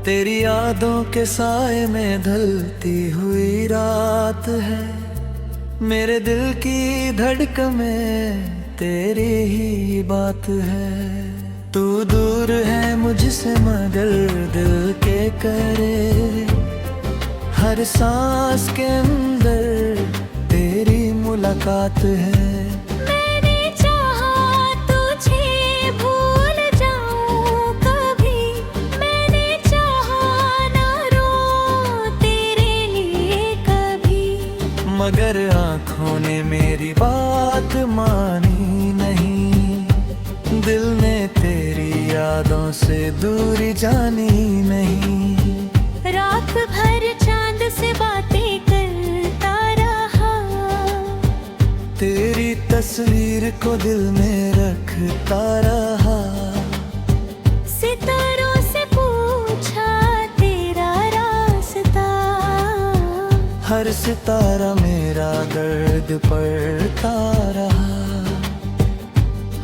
तेरी यादों के साए में ढलती हुई रात है। मेरे दिल की धड़कन में तेरी ही बात है। तू दूर है मुझसे मगर दिल के करीब, हर सांस के अंदर तेरी मुलाकात है। मगर आँखों ने मेरी बात मानी नहीं, दिल ने तेरी यादों से दूरी जानी नहीं। रात भर चांद से बातें करता रहा, तेरी तस्वीर को दिल में रखता रहा। सितारों से पूछा तेरा रास्ता, हर सितारा मेरा दर्द पढ़ता रहा।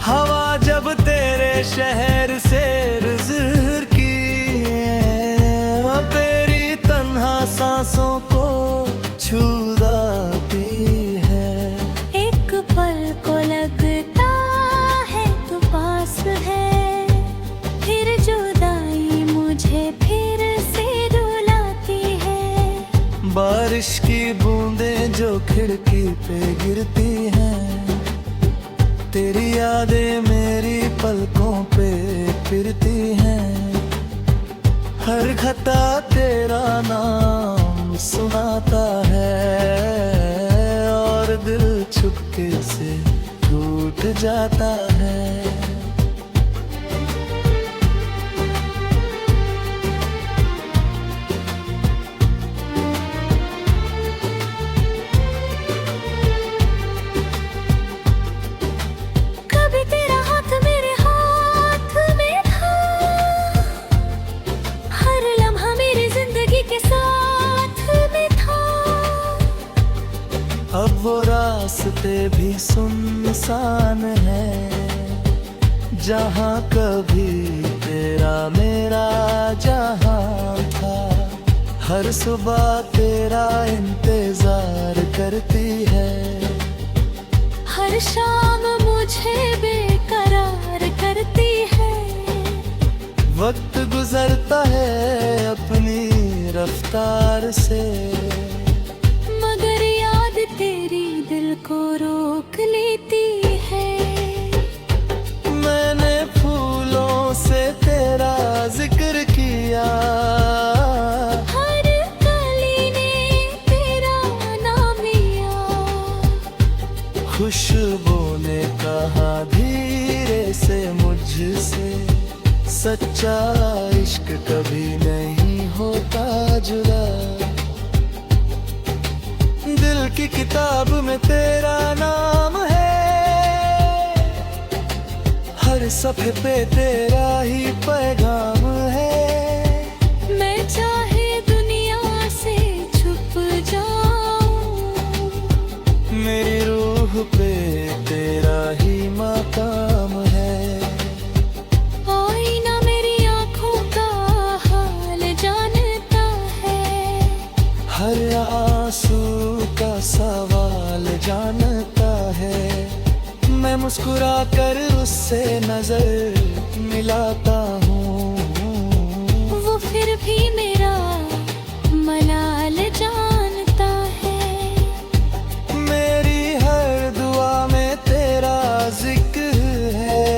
हवा जब तेरे शहर से गुजर की, तेरी तन्हा सांसों को छू जाती है। एक पल को लगता है तू पास है, फिर जुदाई मुझे फिर से रुलाती है। बारिश की बूंदें जो खिड़की पे गिरती हैं, तेरी यादें मेरी पलकों पे फिरती हैं। हर खता तेरा नाम सुनाता है और दिल चुपके से टूट जाता है। अब वो रास्ते भी सुनसान है, जहाँ कभी तेरा मेरा जहाँ था। हर सुबह तेरा इंतजार करती है, हर शाम मुझे बेकरार करती है। वक्त गुजरता है अपनी रफ्तार से, तेरी दिल को रोक लेती है। मैंने फूलों से तेरा जिक्र किया, हर कली ने तेरा नाम लिया। खुशबू ने कहा धीरे से मुझसे, सच्चा इश्क कभी नहीं होता जुदा। दिल की किताब में तेरा नाम है, हर सफ़े पे तेरा ही पैगाम है। मैं चाहे दुनिया से छुप जाऊं, मेरी रूह पे तेरा ही मकाम है। आईना मेरी आँखों का हाल जानता है, हर आंसू का सवाल जानता है। मैं मुस्कुरा कर उससे नजर मिलाता हूँ, वो फिर भी मेरा मलाल जानता है। मेरी हर दुआ में तेरा जिक्र है,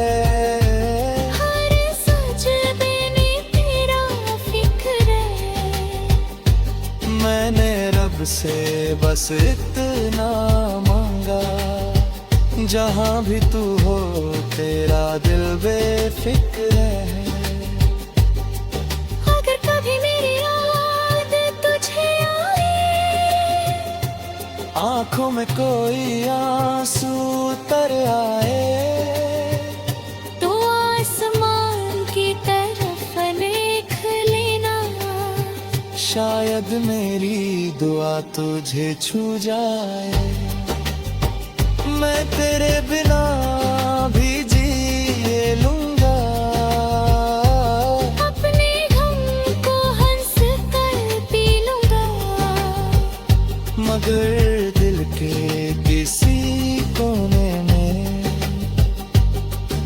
हर सजदे में तेरा फिक्र है। मैंने रब से बस इतना मांगा, जहाँ भी तू हो तेरा दिल बेफिक्र है। अगर कभी मेरी याद तुझे आए, आँखों में कोई आंसू तर आए, तो आसमान की तरफ देख लेना। शायद मेरी दुआ तुझे छू जाए। मैं तेरे बिना भी जी लूंगा, अपने गम को अगर दिल के किसी कोने में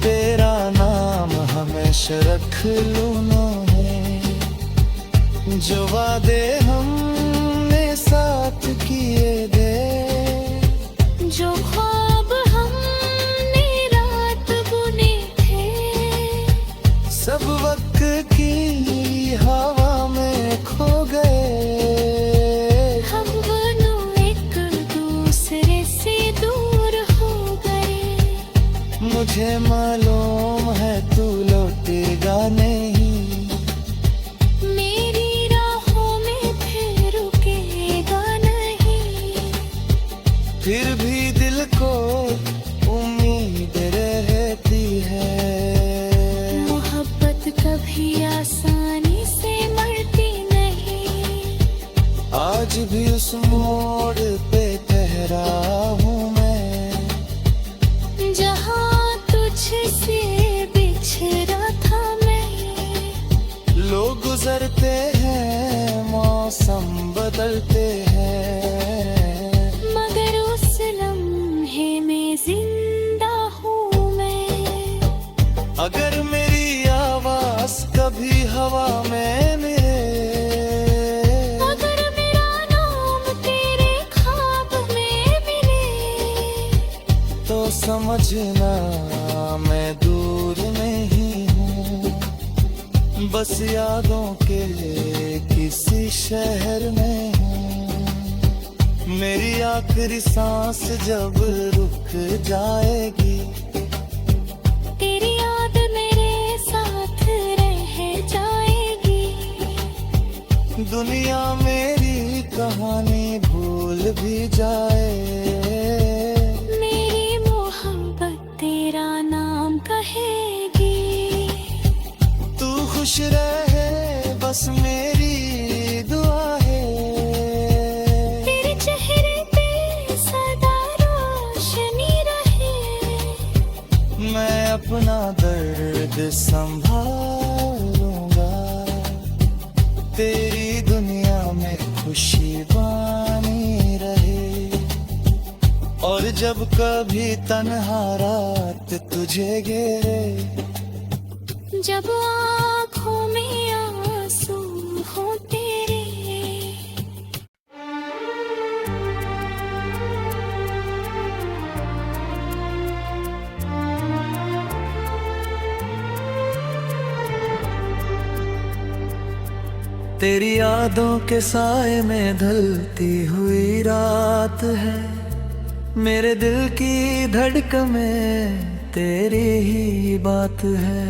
तेरा नाम हमेशा रख लूं ना है, जो वादे हमने साथ किए दे, जो ख्वाब हमने रात बुने थे, सब वक्त की हवा में खो गए। हम दोनों एक दूसरे से दूर हो गए। मुझे मालूम है तू लौटेगा नहीं, मेरी राहों में फिर रुकेगा नहीं। फिर भी दिल को उम्मीद रहती है। मोहब्बत कभी आसानी से मरती नहीं। आज भी उस मोड़ पे ठहरा हूँ मैं, जहाँ तुझसे बिछड़ा था मैं। लोग गुजरते हैं, मौसम बदलते हैं, मगर उस लम्हे में जिंदा हूँ मैं। अगर मेरी आवाज कभी हवा में मिले, अगर मेरा नाम तेरे ख्वाब में मिले, तो समझना मैं दूर नहीं हूँ, बस यादों के किसी शहर में हूँ। मेरी आखिरी सांस जब रुक जाएगी, तेरी याद मेरे साथ रह जाएगी। दुनिया मेरी कहानी भूल भी जाए, मेरी मोहब्बत तेरा नाम कहेगी। तू खुश रहे बस मेरी दुआ है, तेरे चेहरे पे सदा रोशनी रहे। मैं अपना दर्द संभालूंगा, तेरी दुनिया में खुशी बानी रहे। और जब कभी तन्हा रात तुझे घेरे, जब आँखों में आंसू हो तेरे। तेरी यादों के साए में ढलती हुई रात है, मेरे दिल की धड़कन में तेरी ही बात है।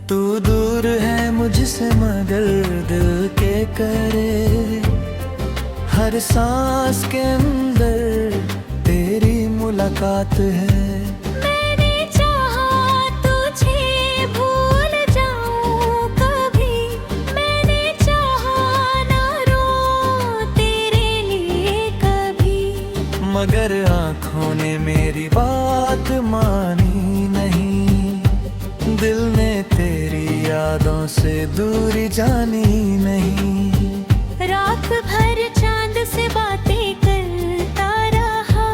तू दूर है मुझसे मगर दिल के करे, हर सांस के अंदर तेरी मुलाकात है। मैंने चाहा तुझे भूल जाऊं कभी, मैंने चाहा ना रो तेरे लिए कभी, मगर आँखों ने मेरी बात मानी नहीं, दिल ने तेरी यादों से दूरी जानी नहीं। रात भर चांद से बातें करता रहा,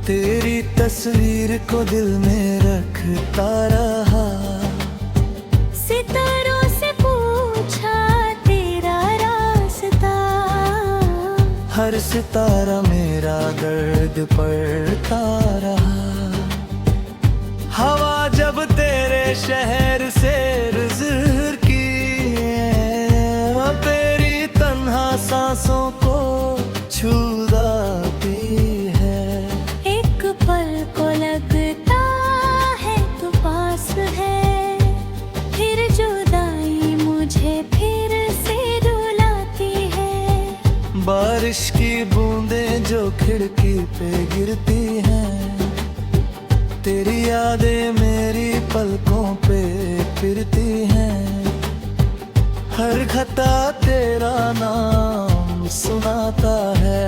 तेरी तस्वीर को दिल में रखता रहा। सितारों से पूछा तेरा रास्ता, हर सितारा मेरा दर्द पढ़ता रहा। हवा जब तेरे शहर से गुजरती है, तेरी तन्हा सांसों को छू जाती है। एक पल को लगता है तू पास है, फिर जुदाई मुझे फिर से रुलाती है। बारिश की बूंदें जो खिड़की पे गिरती हैं, तेरी यादें मेरी पलकों पे फिरती हैं। हर खता तेरा नाम सुनाता है,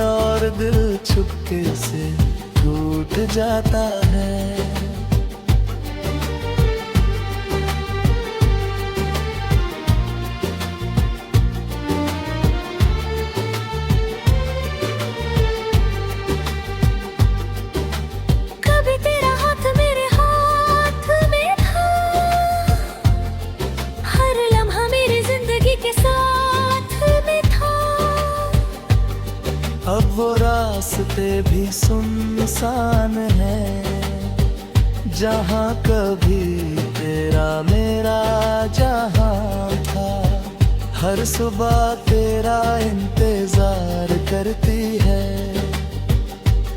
और दिल चुपके से टूट जाता है। रास्ते भी सुनसान है, जहाँ कभी तेरा मेरा जहाँ था। हर सुबह तेरा इंतजार करती है,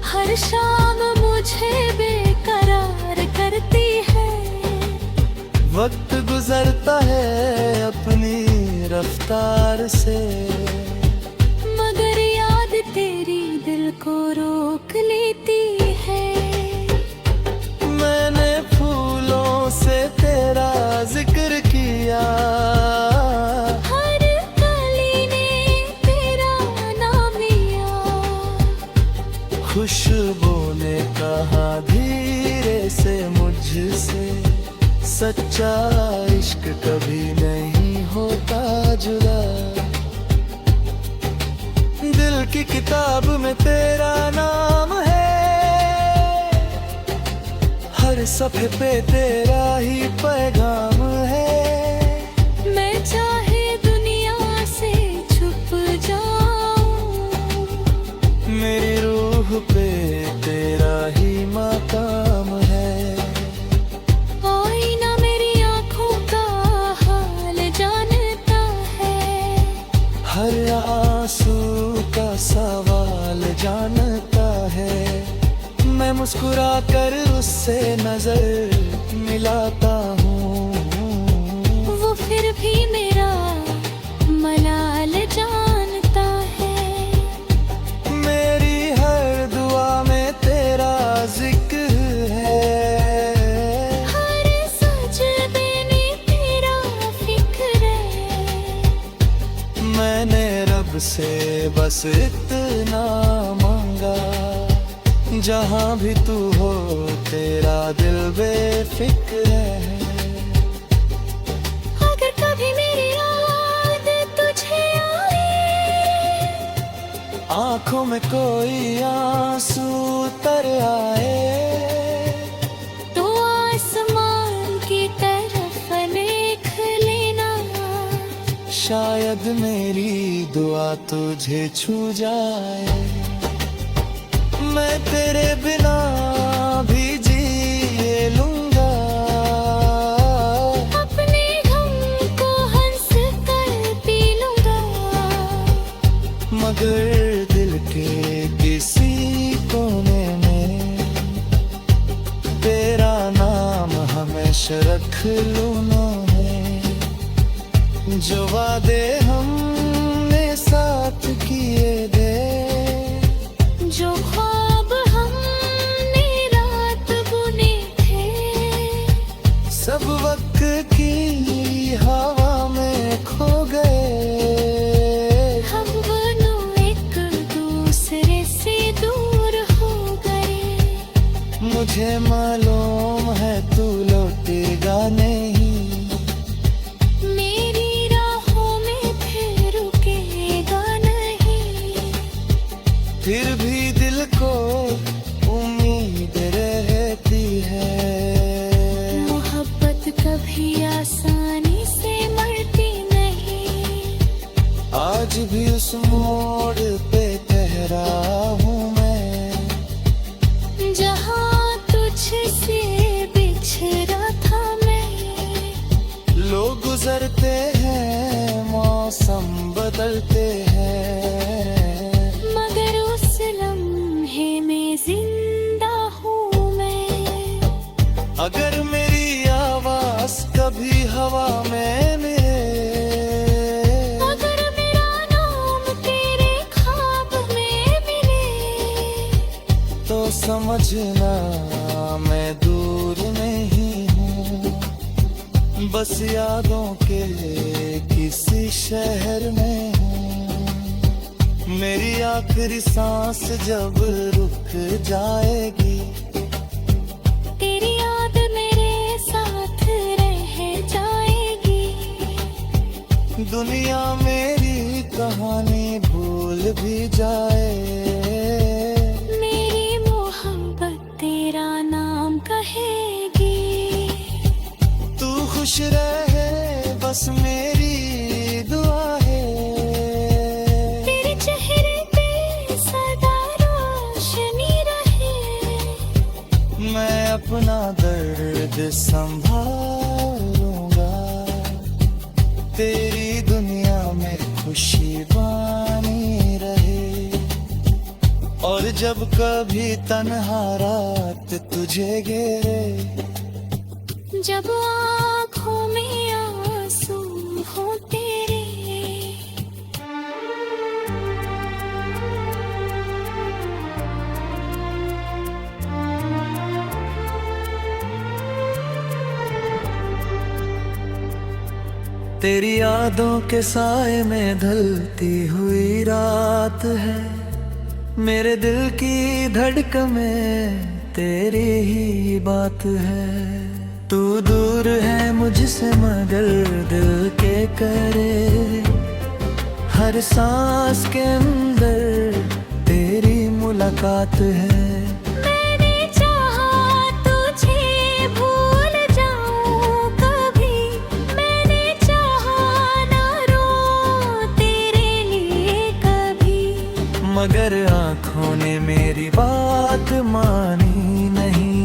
हर शाम मुझे बेकरार करती है। वक्त गुजरता है अपनी रफ्तार से, मगर याद तेरी दिल को रोक लेती है। मैंने फूलों से तेरा जिक्र किया, हर कली ने तेरा नाम लिया। खुशबू ने कहा धीरे से मुझसे, सच्चा इश्क कभी नहीं होता जुदा। दिल की किताब में तेरा नाम है, हर सफ़े पे तेरा ही पैगाम है। मैं चाहे दुनिया से छुप जाऊं, मेरी रूह पे तेरा ही मकाम है। आईना मेरी आंखों का हाल जानता है, हर आंसू का सवाल जानता है। मैं मुस्कुरा कर उससे नजर मिलाता हूँ, वो फिर भी मेरा मलाल जानता है। मेरी हर दुआ में तेरा जिक्र है, हर सजदे में तेरा फिक्र है। मैंने रब से बस इतना मांगा, जहाँ भी तू हो तेरा दिल बेफिक्र है। अगर कभी मेरी याद तुझे आए, आँखों में कोई आंसू तर आए, तो आसमान की तरफ देख लेना। शायद मेरी दुआ तुझे छू जाए। मैं तेरे बिना भी जी लूंगा, अपने गम को हंस कर पी लूंगा। मगर दिल के किसी कोने में तेरा नाम हमेशा रख लूना है। जो वादे हमने साथ किए थे, जो ख्वाब हमने रात बुने थे, सब वक्त की हवा में खो गए। हम दोनों एक दूसरे से दूर हो गए। मुझे मालूम है तू लौटेगा नहीं, मेरी राहों में फिर रुकेगा नहीं। फिर भी दिल को उम्मीद रहती है। मोहब्बत कभी आसानी से मरती नहीं। आज भी उस मोड़ पे ठहरा हूँ मैं, जहाँ तुझसे बिछड़ा था मैं। लोग गुजरते हैं, मौसम बदलते हैं, मगर उस लम्हे में जिंदा हूँ मैं। अगर मेरी आवाज कभी हवा में मिले, अगर मेरा नाम तेरे ख्वाब में मिले, तो समझना मैं दूर नहीं हूँ, बस यादों के किसी शहर में हूँ। मेरी आखिरी सांस जब रुक जाएगी, तेरी याद मेरे साथ रह जाएगी। दुनिया मेरी कहानी भूल भी जाए, मेरी मोहब्बत तेरा नाम कहेगी। तू खुश रहे बस मेरी दुआ है, तेरे चेहरे पे सदा संभालूंगा। तेरी दुनिया में खुशी बानी रहे। और जब कभी तन्हा रात तुझे घेरे, जब आँखों में आंसू हो तेरे, तेरी यादों के साए में ढलती हुई रात है। मेरे दिल की धड़कन में तेरी ही बात है। तू दूर है मुझसे मगर दिल के करे, हर सांस के अंदर तेरी मुलाकात है। मैंने चाहा तुझे भूल जाऊं कभी, मैंने चाहा ना रो तेरे लिए कभी, मगर आँखों ने मेरी बात मानी नहीं।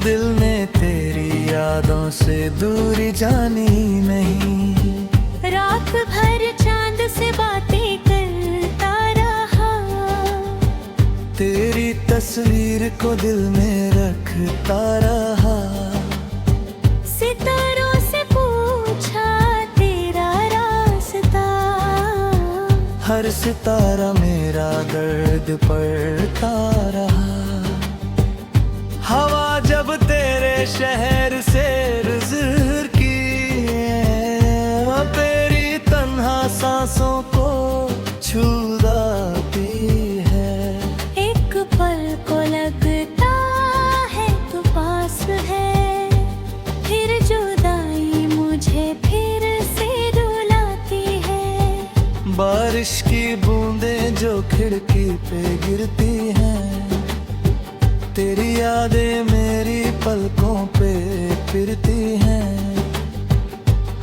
दिल ने तेरी यादों से दूरी जानी नहीं। रात भर चांद से बातें करता रहा, तेरी तस्वीर को दिल में रखता रहा। सितारों से पूछा तेरा रास्ता, हर सितारा मेरा दर्द पढ़ता रहा। हवा जब तेरे शहर से गुजर की, तेरी तन्हा सांसों को छू जाती है। एक पल को लगता है तू पास है, फिर जुदाई मुझे फिर से रुलाती है। बारिश की बूंदें जो खिड़की पे गिरती हैं, तेरी यादें मेरी पलकों पे फिरती हैं।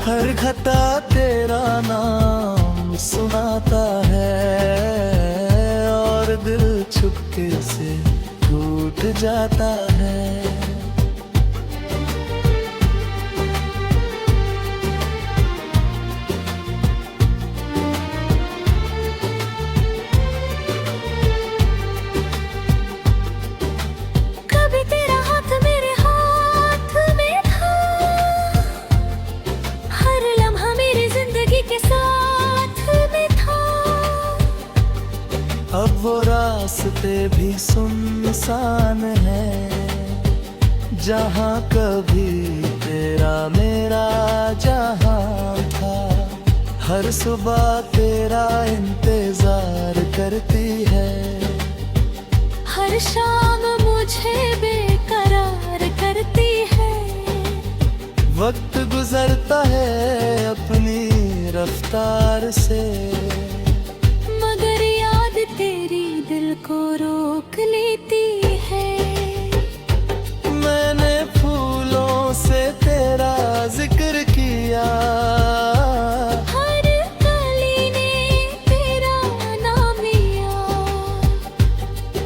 हर खता तेरा नाम सुनाता है, और दिल चुपके से टूट जाता है। कभी तेरा हाथ मेरे हाथ में था, हर लम्हा मेरी जिंदगी के साथ में था। अब वो रास्ते भी सुनसान है, जहाँ कभी तेरा मेरा जहाँ था। हर सुबह तेरा इंतजार करती है, हर शाम मुझे बेकरार करती है। वक्त गुजरता है अपनी रफ्तार से, मगर याद तेरी दिल को रोक लेती है। मैंने फूलों से तेरा जिक्र किया, हर कली ने तेरा नाम लिया।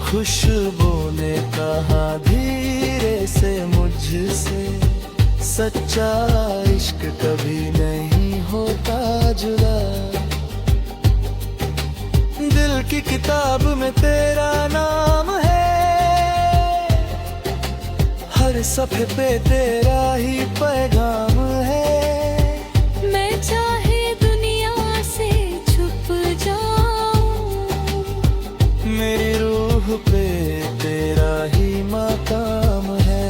खुशबू ने कहा धीरे से मुझसे, सच्चा इश्क कभी नहीं होता जुदा। दिल की किताब में तेरा नाम है, हर सफ़े पे तेरा ही पैगाम है। मैं चाहे दुनिया से छुप जाऊं, मेरी रूह पे तेरा ही मकाम है।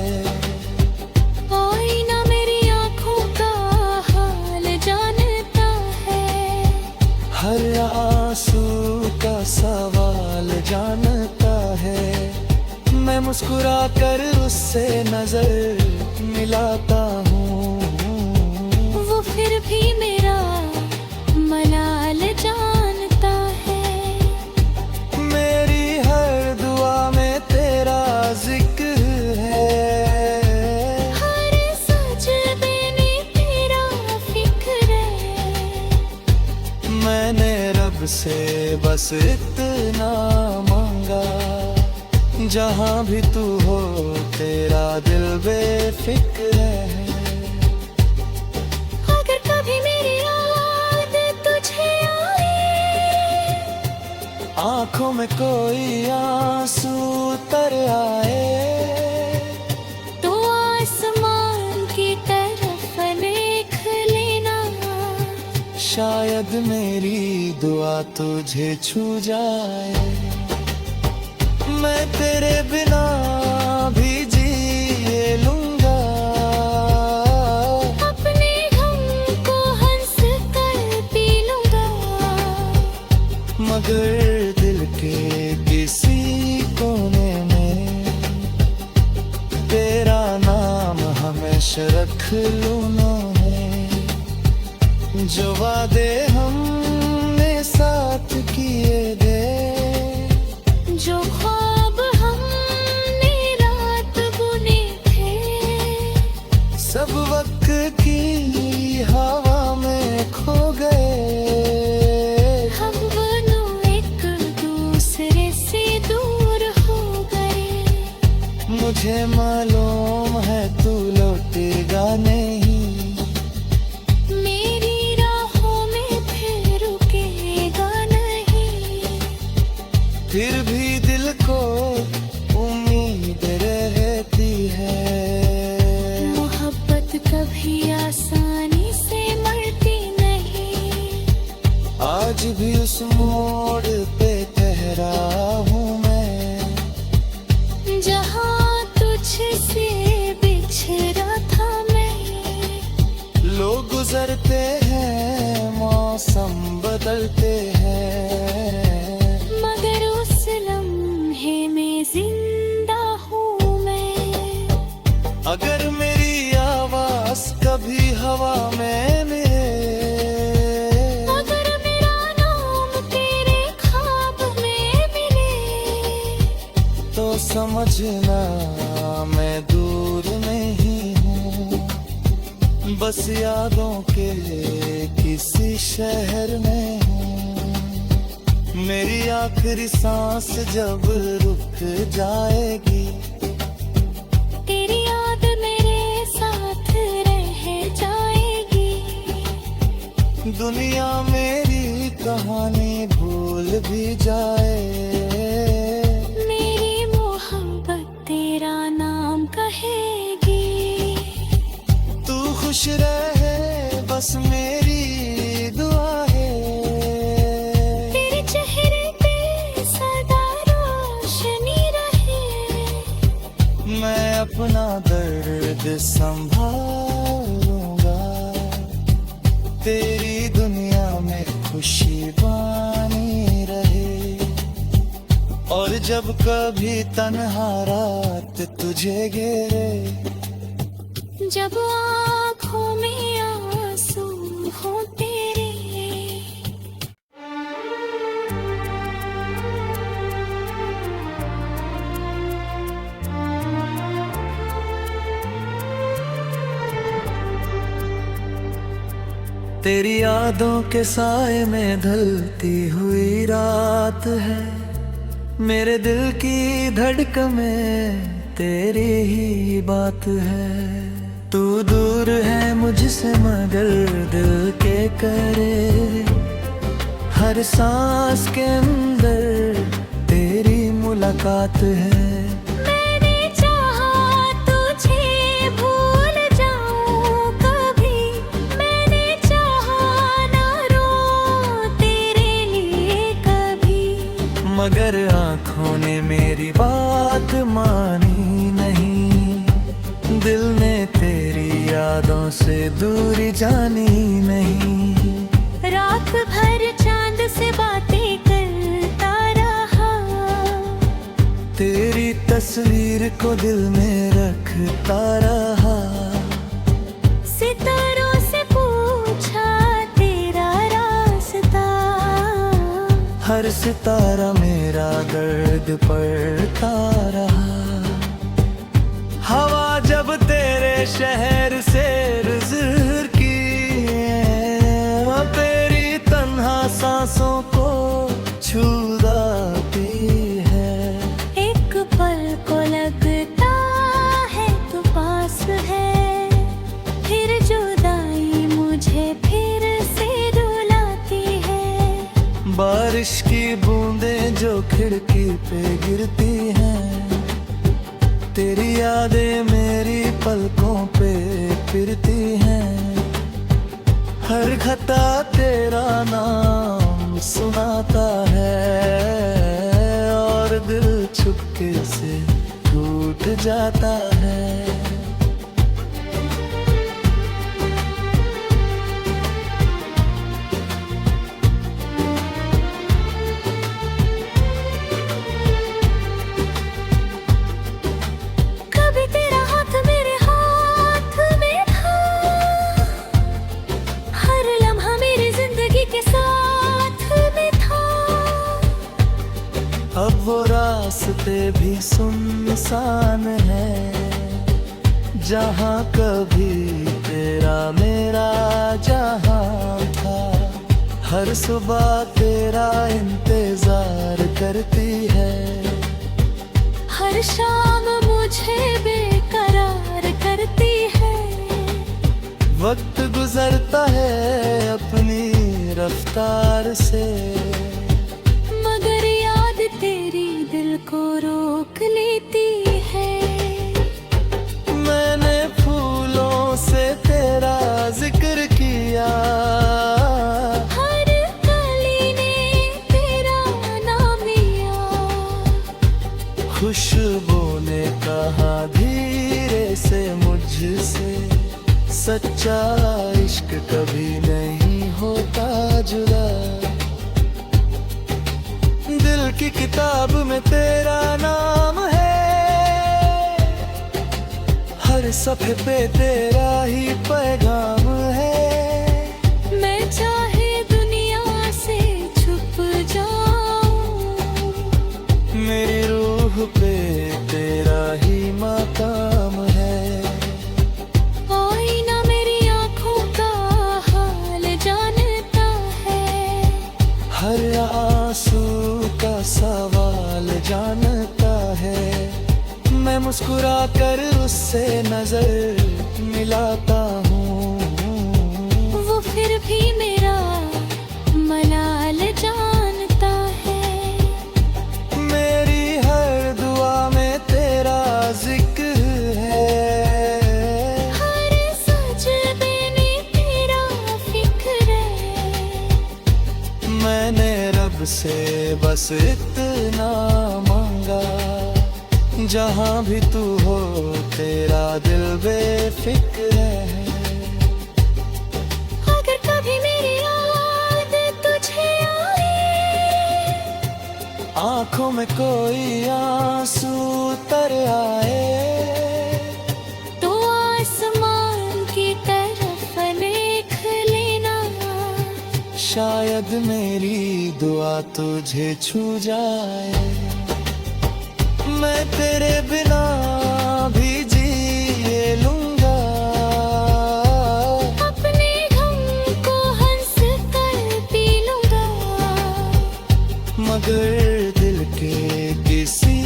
आईना मेरी आंखों का हाल जानता है, हर आंसू का सवाल जानता है। मैं मुस्कुरा कर उससे नजर मिलाता हूँ, वो फिर भी मेरा मलाल जानता है। मेरी हर दुआ में तेरा जिक्र है, हर सजदे में तेरा फिक्र है। मैंने रब से बस इतना मांगा, जहाँ भी तू हो तेरा दिल दिल बेफिक्र है। अगर कभी मेरी याद तुझे आए, आंखों में कोई आंसू तर आए, तो आसमान की तरफ देख लेना। शायद मेरी दुआ तुझे छू जाए। मैं तेरे बिना भी जी लूंगा, अपने गम को हंस कर पी लूंगा। मगर दिल के किसी कोने में तेरा नाम हमेशा रख लूना है। जो वादे हमने साथ किए थे, जो ख्वाब हमने रात बुने थे, सब वक्त की हवा में खो गए। हम दोनों एक दूसरे से दूर हो गए। मुझे मालूम है तू लौटेगा नहीं, मेरी राहों में फिर रुकेगा नहीं। फिर भी दिल को उम्मीद रहती है। मोहब्बत कभी आसानी से मरती नहीं। आज भी उस मोड़ पे ठहरा हूँ मैं, जहाँ तुझसे बिछड़ा था मैं। लोग गुजरते हैं, मौसम बदलते हैं, मगर उस लम्हे में जिंदा हूँ मैं। अगर मेरी आवाज कभी हवा में मिले, अगर मेरा नाम तेरे ख्वाब में मिले, तो समझना मैं दूर नहीं हूँ, बस यादों के किसी शहर में हूँ। मेरी आखिरी सांस जब रुक जाएगी, तेरी याद मेरे साथ रह जाएगी। दुनिया मेरी कहानी भूल भी जाए, मेरी मोहब्बत तेरा नाम कहेगी। तू खुश रहे बस मेरी दुआ है। तेरे चेहरे पे सदा रोशनी रहे। मैं अपना दर्द संभालूंगा, तेरी दुनिया में खुशी बानी रहे। और जब कभी तन्हा रात तुझे घेरे, जब आँखों में आंसू हो तेरे। तेरी यादों के साए में ढलती हुई रात है। मेरे दिल की धड़कन में तेरी ही बात है। तू दूर है मुझसे मगर दिल के करे, हर सांस के अंदर तेरी मुलाकात है। मैंने चाहा तुझे भूल जाऊं कभी, मैंने चाहा ना रो तेरे लिए कभी। मगर आँखों ने मेरी बात मानी नहीं, दिल ने तेरी यादों से दूरी जानी नहीं। रात भर चांद से बातें करता रहा, तेरी तस्वीर को दिल में रखता रहा। सितारों से पूछा तेरा रास्ता, हर सितारा मेरा दर्द पढ़ता रहा। हवा जब तेरे शहर से गुजरती है, तेरी तन्हा सांसों को छू जाती है। एक पल को लगता है तू बारिश की बूंदें जो खिड़की पे गिरती हैं, तेरी यादें मेरी पलकों पे फिरती हैं। हर खता तेरा नाम सुनाता है और दिल चुपके से टूट जाता है। कभी तेरा हाथ मेरे हाथ में था, हर लम्हा मेरी जिंदगी के साथ में था। अब वो रास्ते भी सुनसान है, जहाँ कभी तेरा मेरा जहाँ था। हर सुबह तेरा इंतजार करती है, हर शाम मुझे बेकरार करती है। वक्त गुजरता है अपनी रफ्तार से, मगर याद तेरी दिल को रोक लेती है। मैंने फूलों से तेरा जिक्र किया, हर कली ने तेरा नाम लिया। खुशबू ने कहा धीरे से मुझसे, सच्चा इश्क कभी नहीं होता जुदा। दिल की किताब में तेरा नाम है, हर सफ़े पे तेरा ही पैगाम है। मैं चाहे दुनिया से छुप जाऊं, मेरी रूह पे तेरा ही मकाम है। आईना मेरी आंखों का हाल जानता है, हर आंसू का सवाल जानता है। मैं मुस्कुरा कर उससे नजर मिलाता हूँ, वो फिर भी मेरा मलाल जानता है। मेरी हर दुआ में तेरा जिक्र है, हर सजदे में तेरा फिक्र है। मैंने रब से बस इतना मांगा, जहाँ भी तू हो तेरा दिल बेफिक्र है। अगर कभी मेरी याद तुझे आए, आंखों में कोई आंसू तर आए, तो आसमान की तरफ देख लेना। शायद मेरी दुआ तुझे छू जाए। मैं तेरे बिना भी जी लूंगा, अपने गम को हंस कर पी लूंगा। मगर दिल के किसी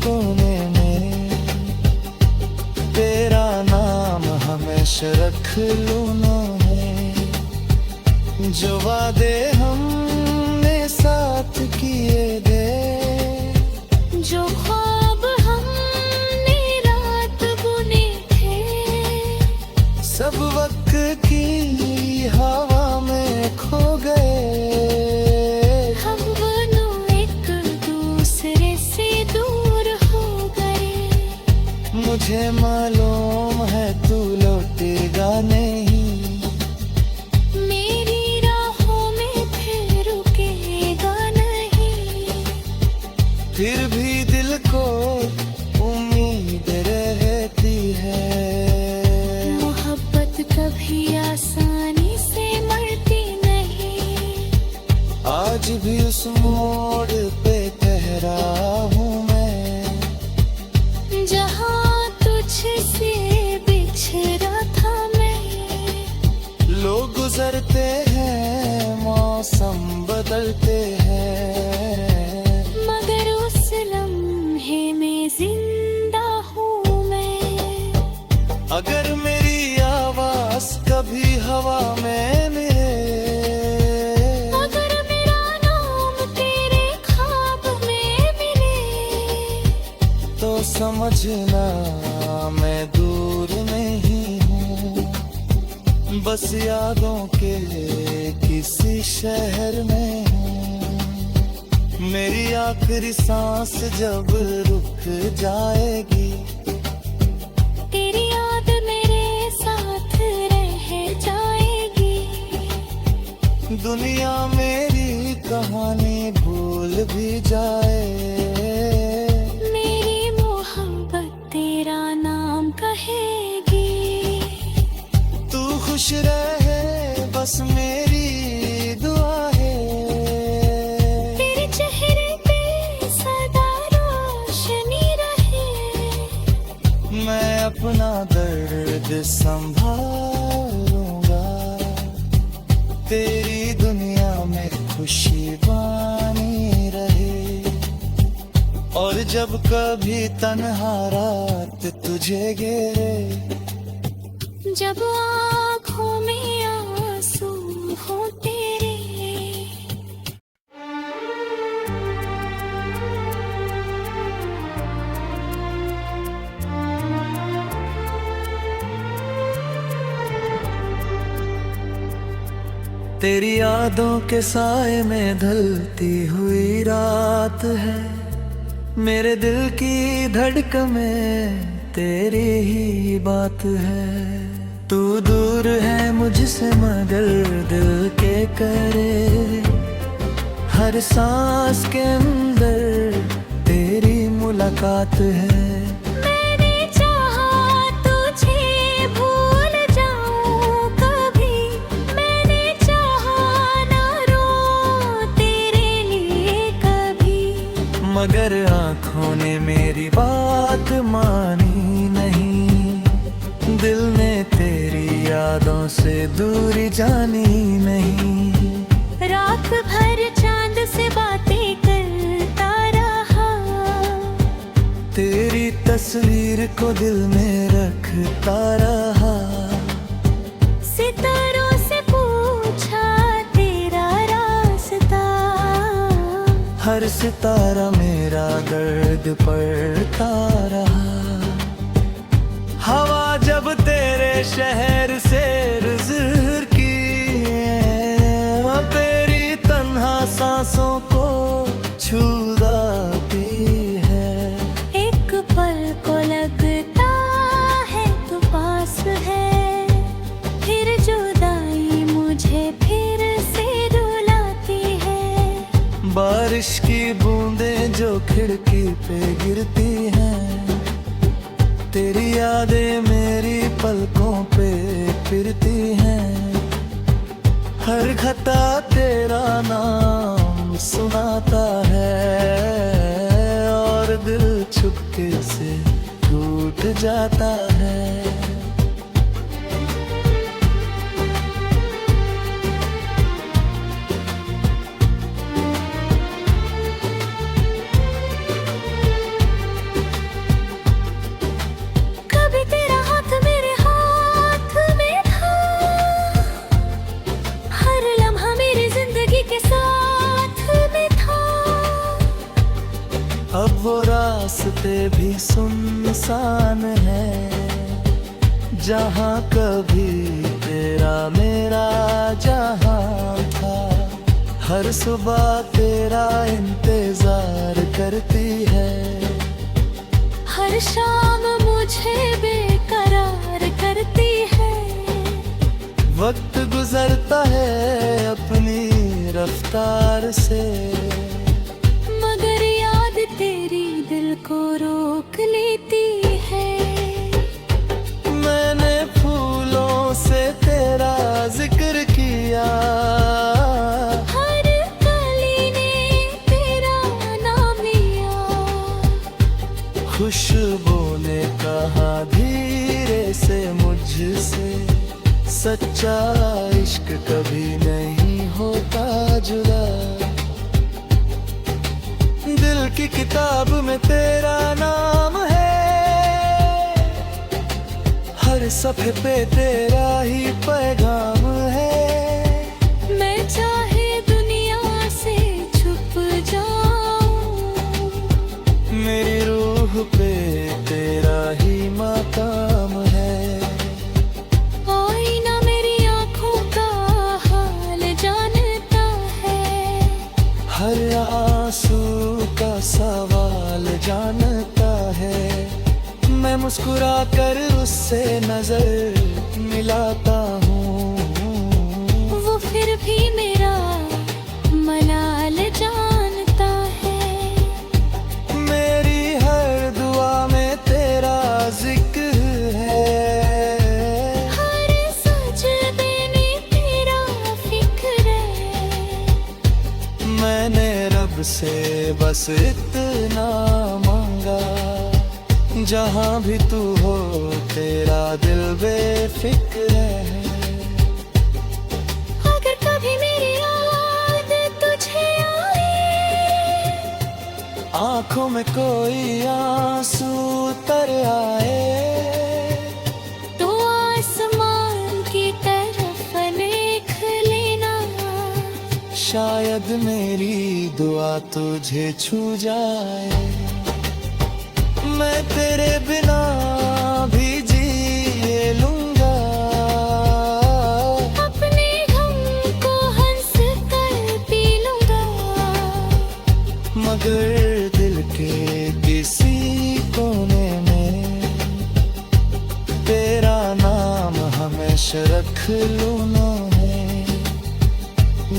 कोने में तेरा नाम हमेशा रख लूना है। जो वादे हमने साथ किए थे, जो ख्वाब हमने रात बुने थे, सब वक्त की हवा में खो गए। हम दोनों एक दूसरे से दूर हो गए। मुझे मालूम है तू लौटेगा नहीं, मेरी राहों में फिर रुकेगा नहीं। फिर भी दिल को उम्मीद रहती है। मोहब्बत कभी आसानी से मरती नहीं। आज भी उस मोड़ पे ठहरा हूँ मैं, जहाँ तुझसे बिछड़ा था मैं। लोग गुजरते हैं, मौसम बदलते हैं, मगर उस लम्हे में जिंदा हूँ मैं। अगर मेरी आवाज कभी हवा में मिले, अगर मेरा नाम समझना मैं दूर नहीं हूँ, बस यादों के किसी शहर में हूँ। मेरी आखिरी सांस जब रुक जाएगी, तेरी याद मेरे साथ रह जाएगी। दुनिया मेरी कहानी भूल भी जाए, मेरी मोहब्बत तेरा नाम कहेगी। तू खुश रहे बस मेरी दुआ है, तेरे चेहरे पे सदा रोशनी रहे। मैं अपना दर्द संभालूंगा, तेरी दुनिया में खुशी बानी रहे। और जब कभी तन्हा रात तुझे घेरे, जब आँखों में आंसू हो तेरे, तेरी यादों के साए में ढलती हुई रात है। मेरे दिल की धड़कन में तेरी ही बात है। तू दूर है मुझसे मगर दिल के करे, हर सांस के अंदर तेरी मुलाकात है। मैंने चाहा तुझे भूल जाऊं कभी, मैंने चाहा ना रो तेरे लिए कभी, मगर आँखों ने मेरी बात मानी नहीं, दिल ने तेरी यादों से दूरी जानी नहीं। रात भर चांद से बातें करता रहा, तेरी तस्वीर को दिल में रखता रहा। सितारों से पूछा तेरा रास्ता, हर सितारा मेरा दर्द पढ़ता रहा। हवा जब तेरे शहर से गुजरती है, तेरी तन्हा सांसों को छू जाती है। एक पल को लगता है तू पास है, फिर जुदाई मुझे फिर से रुलाती है। बारिश की बूंदें जो खिड़की पे गिरती हैं, तेरी यादें मेरी पलकों पे फिरती हैं। हर खता तेरा नाम सुनाता है, और दिल चुपके से टूट जाता है। अब वो रास्ते भी सुनसान है, जहाँ कभी तेरा मेरा जहाँ था। हर सुबह तेरा इंतजार करती है, हर शाम मुझे बेकरार करती है। वक्त गुजरता है अपनी रफ्तार से, मगर याद तेरी दिल को रोक लेती है। मैंने फूलों से तेरा जिक्र किया, हर कली ने तेरा नाम लिया। खुशबू ने कहा धीरे से मुझसे, सच्चा इश्क कभी नहीं होता जुदा। दिल की किताब में तेरा नाम है, हर सफ़े पे तेरा ही पैगाम है। मैं चाहे दुनिया से छुप जाऊं, मेरी रूह पे हर आंसू का सवाल जानता है। मैं मुस्कुरा कर उससे नजर मिलाता हूँ, वो फिर भी मेरा मलाल जानता है। मेरी हर दुआ में तेरा जिक्र है, हर सजदे में तेरा फिक्र है। मैंने रब से बस इतना मांगा, जहाँ भी तू हो तेरा दिल बेफिक्र है। अगर कभी मेरी याद तुझे आए, आंखों में कोई आंसू तर आए, तो आसमान की तरफ देख लेना। शायद मेरी दुआ तुझे छू जाए। मैं तेरे बिना भी जी लूंगा, अपने गम को हंस कर पी लूंगा। मगर दिल के किसी कोने में तेरा नाम हमेशा रख लूना है।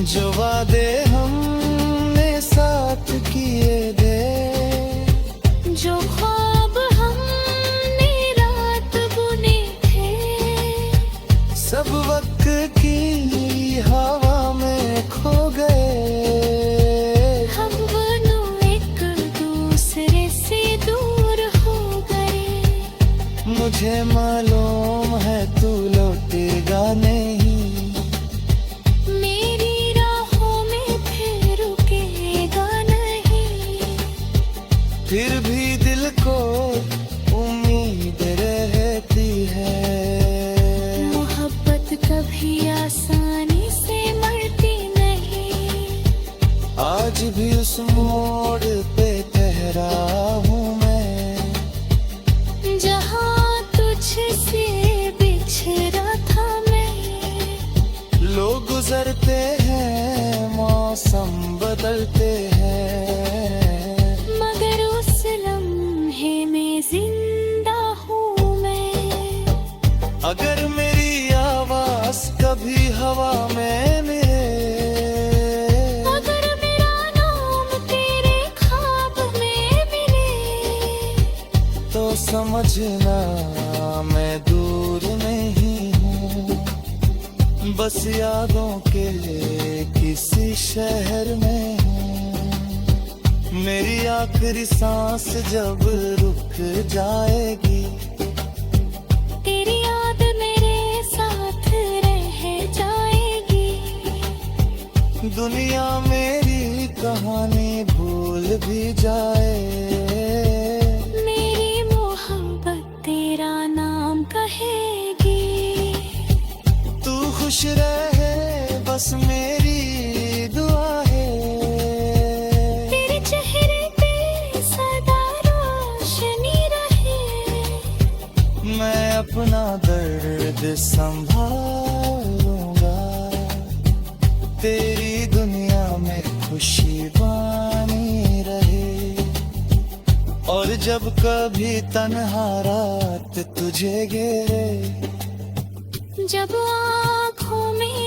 जो वादे हमने साथ किए थे, जो ख्वाब हमने रात बुने थे, सब वक्त की हवा में खो गए। हम दोनों एक दूसरे से दूर हो गए। मुझे मालूम है तू लौटेगा नहीं, मेरी राहों में फिर रुकेगा नहीं। फिर भी दिल को उम्मीद रहती है। मोहब्बत कभी आसानी से मरती नहीं। आज भी उस मोड़ पे ठहरा हूँ मैं, जहाँ तुझसे बिछड़ा था मैं। लोग गुजरते हैं, मौसम बदलते हैं, मगर उस लम्हे में जिंदा हूँ मैं। अगर मेरी आवाज कभी हवा में मिले, अगर मेरा नाम तेरे ख्वाब में मिले, तो समझना मैं दूर नहीं हूँ, बस यादों के किसी शहर में हूँ। मेरी आखिरी सांस जब रुक जाएगी, तेरी याद मेरे साथ रह जाएगी। दुनिया मेरी कहानी भूल भी जाए, मेरी मोहब्बत तेरा नाम कहेगी। तू खुश रहे बस मेरी दुआ है। तेरे चेहरे पे सदा रोशनी रहे। मैं अपना दर्द संभालूंगा, तेरी दुनिया में खुशी बानी रहे। और जब कभी तन्हा रात तुझे घेरे, जब आँखों में